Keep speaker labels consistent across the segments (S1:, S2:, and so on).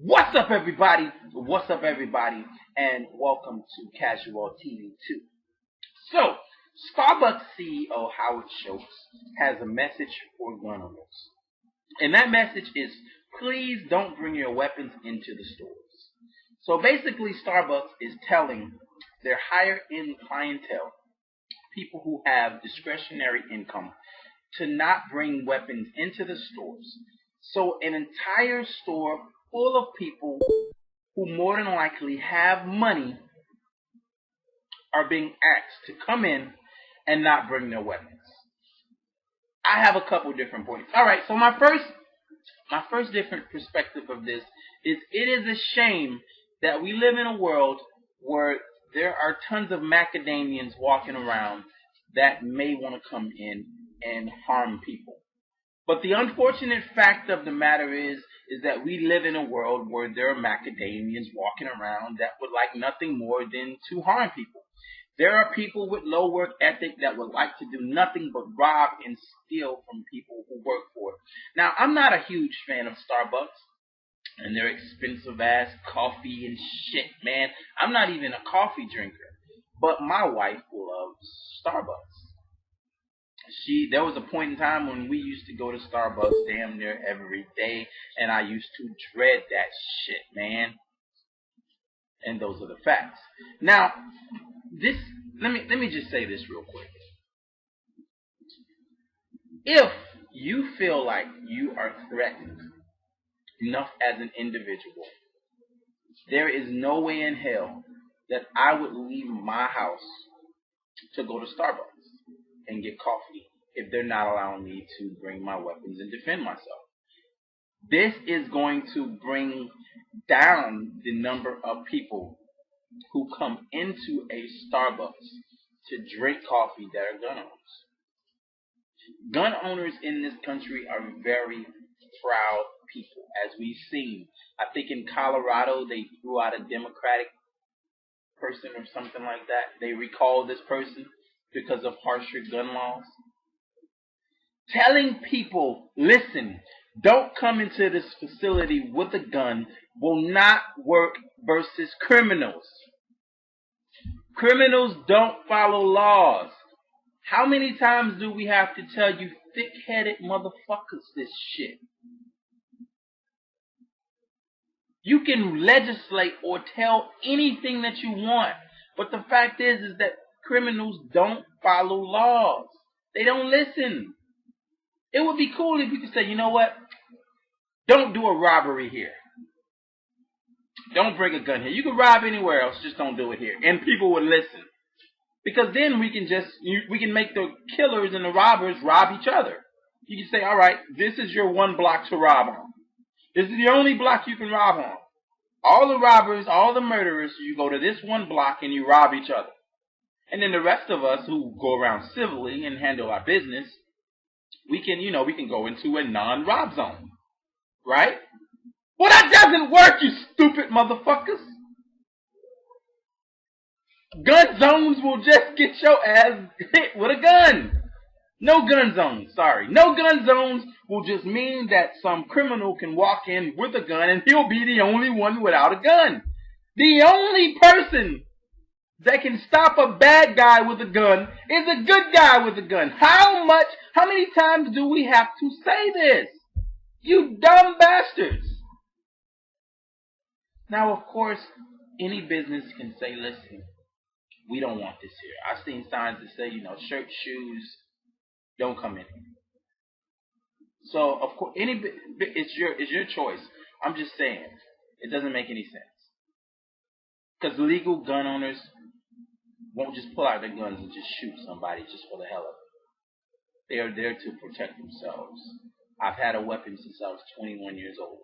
S1: What's up, everybody? What's up, everybody? And welcome to Casual TV 2. So, Starbucks CEO Howard Schultz has a message for gun owners. And that message is please don't bring your weapons into the stores. So basically, Starbucks is telling their higher end clientele, people who have discretionary income, to not bring weapons into the stores. So an entire store full of people who more than likely have money are being asked to come in and not bring their weapons. I have a couple different points. All right, so my first different perspective of this is it is a shame that we live in a world where there are tons of macadamians walking around that may want to come in and harm people. But the unfortunate fact of the matter is that we live in a world where there are macadamians walking around that would like nothing more than to harm people. There are people with low work ethic that would like to do nothing but rob and steal from people who work for it. Now, I'm not a huge fan of Starbucks and their expensive ass coffee and shit, man. I'm not even a coffee drinker. But my wife loves Starbucks. There was a point in time when we used to go to Starbucks damn near every day, and I used to dread that shit, man. And those are the facts. Now, this let me just say this real quick. If you feel like you are threatened enough as an individual, there is no way in hell that I would leave my house to go to Starbucks and get coffee if they're not allowing me to bring my weapons and defend myself. This is going to bring down the number of people who come into a Starbucks to drink coffee that are gun owners. Gun owners in this country are very proud people, as we've seen. I think in Colorado they threw out a Democratic person or something like that. They recalled this person because of harsher gun laws. Telling people, listen, don't come into this facility with a gun will not work versus criminals. Criminals don't follow laws. How many times do we have to tell you thick-headed motherfuckers this shit? You can legislate or tell anything that you want, but the fact is that criminals don't follow laws. They don't listen. It would be cool if you could say, you know what? Don't do a robbery here. Don't bring a gun here. You can rob anywhere else, just don't do it here. And people would listen. Because then we can make the killers and the robbers rob each other. You can say, all right, this is your one block to rob on. This is the only block you can rob on. All the robbers, all the murderers, you go to this one block and you rob each other. And then the rest of us who go around civilly and handle our business, we can go into a non-rob zone. Right? Well, that doesn't work, you stupid motherfuckers. Gun zones will just get your ass hit with a gun. No gun zones, sorry. No gun zones will just mean that some criminal can walk in with a gun and he'll be the only one without a gun. The only person that can stop a bad guy with a gun is a good guy with a gun. How many times do we have to say this? You dumb bastards. Now, of course, any business can say, listen, we don't want this here. I've seen signs that say, shirt, shoes, don't come in here. So, of course, it's your choice. I'm just saying, it doesn't make any sense. Because legal gun owners won't just pull out their guns and just shoot somebody just for the hell of it. They are there to protect themselves. I've had a weapon since I was 21 years old.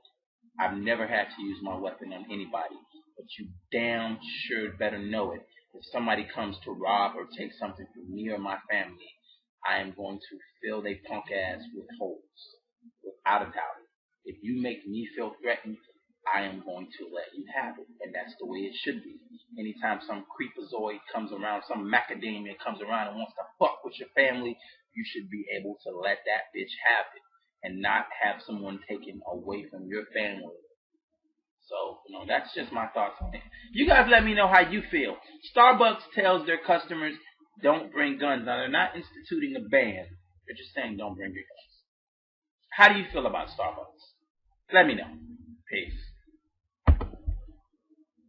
S1: I've never had to use my weapon on anybody. But you damn sure better know it. If somebody comes to rob or take something from me or my family, I am going to fill they punk ass with holes. Without a doubt. If you make me feel threatened, I am going to let you have it. And that's the way it should be. Anytime some creepazoid comes around, some macadamia comes around and wants to fuck with your family, you should be able to let that bitch have it. And not have someone taken away from your family. So, that's just my thoughts on it. You guys let me know how you feel. Starbucks tells their customers don't bring guns. Now, they're not instituting a ban. They're just saying don't bring your guns. How do you feel about Starbucks? Let me know. Peace.